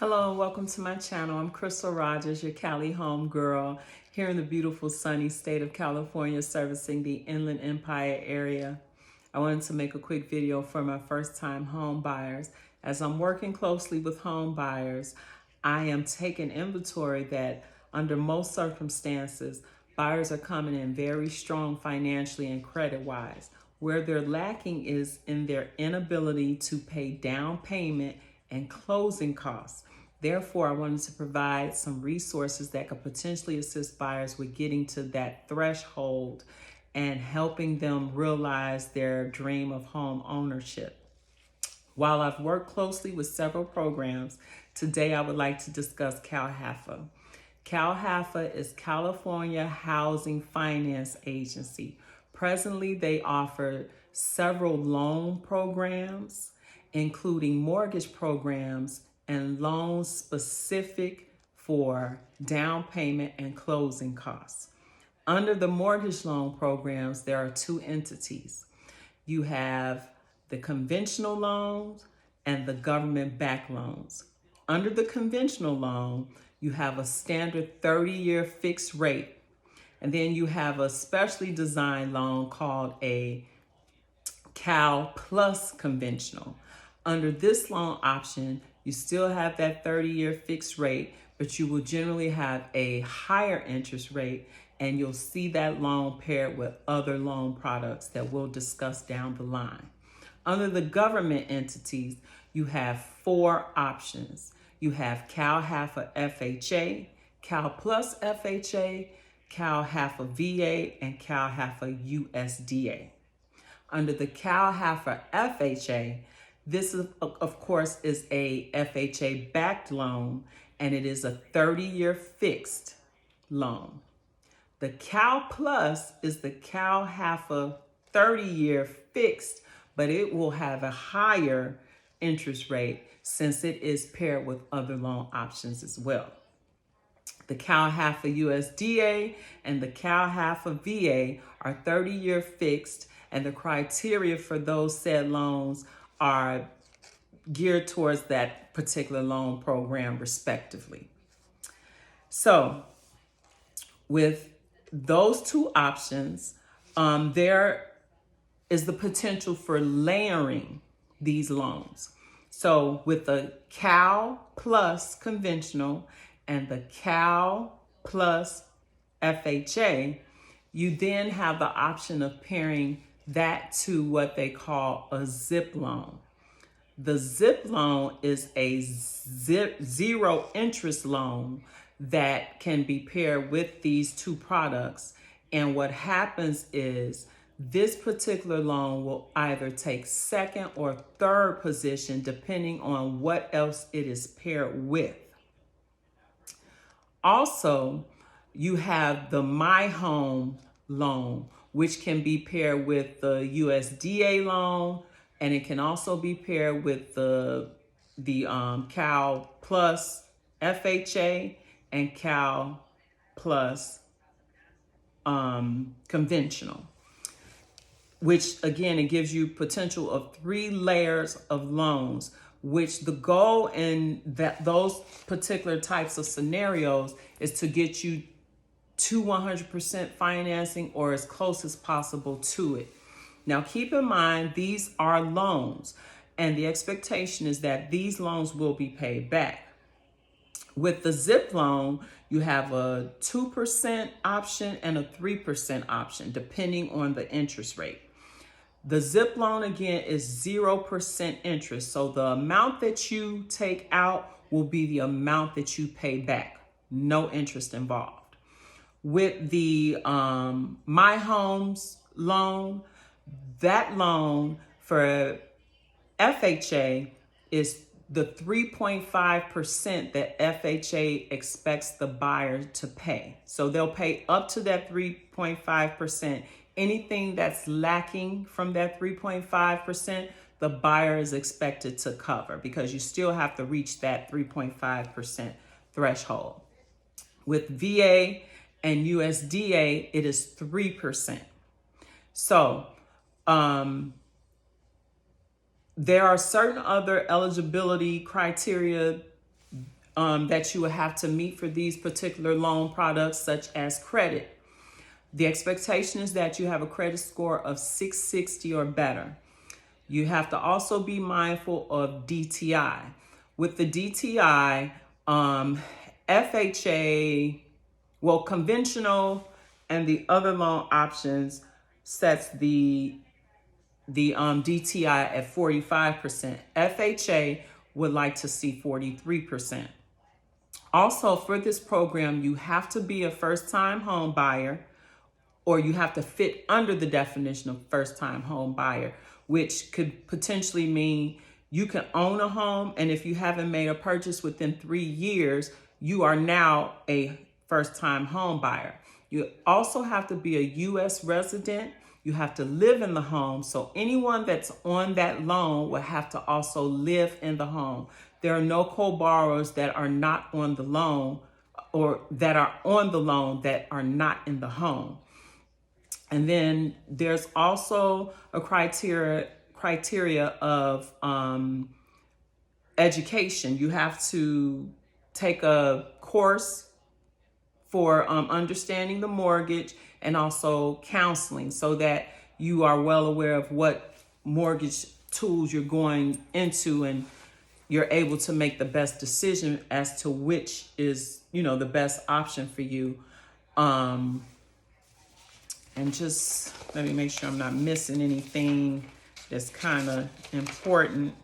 Hello and welcome to my channel. I'm Crystal Rogers, your Cali home girl, here in the beautiful sunny state of California, servicing the Inland Empire area. I wanted to make a quick video for my first time home buyers. As I'm working closely with home buyers, I am taking inventory that under most circumstances, buyers are coming in very strong financially and credit-wise. Where they're lacking is in their inability to pay down payment and closing costs. Therefore, I wanted to provide some resources that could potentially assist buyers with getting to that threshold and helping them realize their dream of home ownership. While I've worked closely with several programs, today I would like to discuss CalHafa. CalHafa is California Housing Finance Agency. Presently, they offer several loan programs, including mortgage programs and loans specific for down payment and closing costs. Under the mortgage loan programs, there are two entities. You have the conventional loans and the government-backed loans. Under the conventional loan, you have a standard 30-year fixed rate, and then you have a specially designed loan called a Cal Plus Conventional. Under this loan option, you still have that 30-year fixed rate, but you will generally have a higher interest rate, and you'll see that loan paired with other loan products that we'll discuss down the line. Under the government entities, you have four options. You have CalHafa FHA, Cal Plus FHA, CalHafa VA, and CalHafa USDA. Under the CalHafa FHA, this, of course, is a FHA-backed loan, and it is a 30-year fixed loan. The Cal Plus is the CalHafa 30-year fixed, but it will have a higher interest rate since it is paired with other loan options as well. The CalHafa USDA and the CalHafa VA are 30-year fixed, and the criteria for those said loans are geared towards that particular loan program respectively. So with those two options, there is the potential for layering these loans. So with the Cal Plus Conventional and the Cal Plus FHA, you then have the option of pairing that to what they call a ZIP loan. The ZIP loan is a zero interest loan that can be paired with these two products. And what happens is this particular loan will either take second or third position depending on what else it is paired with. Also, you have the My Home loan, which can be paired with the USDA loan, and it can also be paired with the Cal Plus FHA and Cal Plus Conventional, which again, it gives you potential of 3 layers of loans, which the goal in those particular types of scenarios is to get you to 100% financing or as close as possible to it. Now, keep in mind, these are loans, and the expectation is that these loans will be paid back. With the ZIP loan, you have a 2% option and a 3% option, depending on the interest rate. The ZIP loan, again, is 0% interest. So the amount that you take out will be the amount that you pay back. No interest involved. With the My Homes loan, that loan for FHA is the 3.5% that FHA expects the buyer to pay. So they'll pay up to that 3.5%. Anything that's lacking from that 3.5%, the buyer is expected to cover because you still have to reach that 3.5% threshold. With VA and USDA, it is 3%. So there are certain other eligibility criteria that you will have to meet for these particular loan products, such as credit. The expectation is that you have a credit score of 660 or better. You have to also be mindful of DTI. With the DTI, FHA, well, conventional and the other loan options sets the DTI at 45%. FHA would like to see 43%. Also, for this program, you have to be a first-time home buyer, or you have to fit under the definition of first-time home buyer, which could potentially mean you can own a home, and if you haven't made a purchase within 3 years, you are now a first-time home buyer. You also have to be a U.S. resident. You have to live in the home. So anyone that's on that loan will have to also live in the home. There are no co-borrowers that are not on the loan, or that are on the loan that are not in the home. And then there's also a criteria of education. You have to take a course for understanding the mortgage, and also counseling, so that you are well aware of what mortgage tools you're going into, and you're able to make the best decision as to which is, the best option for you. And just let me make sure I'm not missing anything that's kind of important.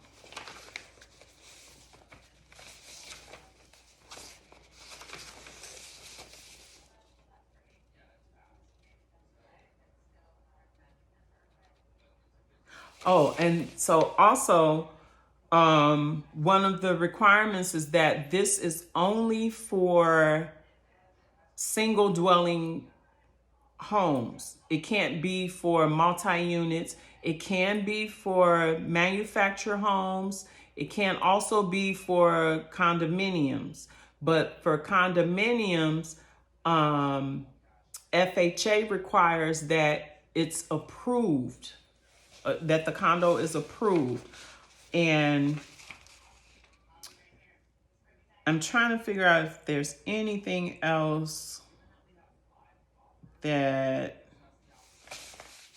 Oh, and so also, one of the requirements is that this is only for single dwelling homes. It can't be for multi-units. It can be for manufactured homes. It can also be for condominiums. But for condominiums, FHA requires that it's approved, that the condo is approved. And I'm trying to figure out if there's anything else that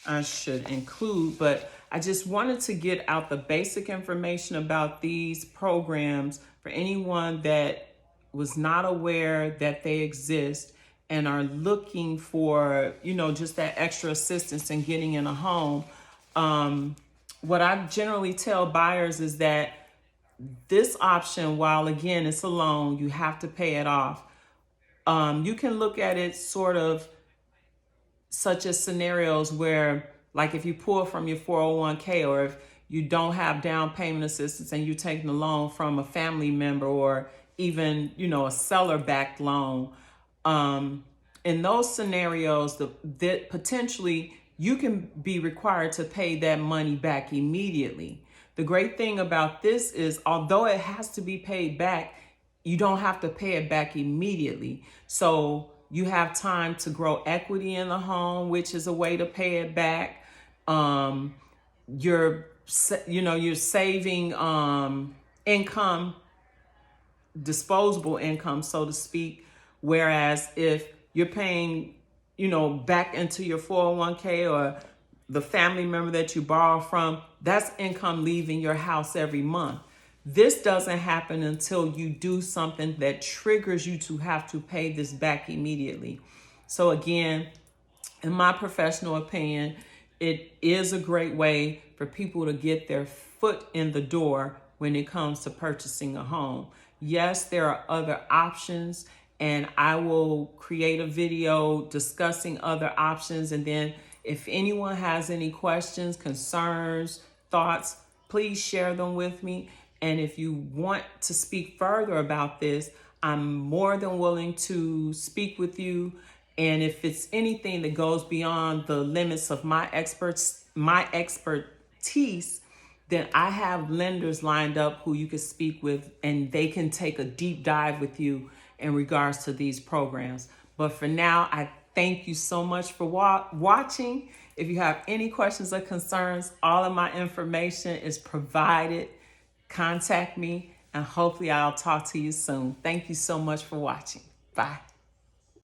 I should include, but I just wanted to get out the basic information about these programs for anyone that was not aware that they exist and are looking for, just that extra assistance in getting in a home. What I generally tell buyers is that this option, while again, it's a loan, you have to pay it off. You can look at it sort of such as scenarios where, like if you pull from your 401k, or if you don't have down payment assistance and you're taking a loan from a family member, or even, a seller-backed loan. In those scenarios, that potentially you can be required to pay that money back immediately. The great thing about this is, although it has to be paid back, you don't have to pay it back immediately. So you have time to grow equity in the home, which is a way to pay it back. You're saving income, disposable income, so to speak. Whereas if you're paying, back into your 401k or the family member that you borrow from, that's income leaving your house every month. This doesn't happen until you do something that triggers you to have to pay this back immediately. So again, in my professional opinion, it is a great way for people to get their foot in the door when it comes to purchasing a home. Yes, there are other options, and I will create a video discussing other options. And then if anyone has any questions, concerns, thoughts, please share them with me. And if you want to speak further about this, I'm more than willing to speak with you. And if it's anything that goes beyond the limits of my expertise, then I have lenders lined up who you can speak with, and they can take a deep dive with you in regards to these programs. But for now, I thank you so much for watching. If you have any questions or concerns, all of my information is provided. Contact me, And hopefully I'll talk to you soon. Thank you so much for watching. Bye.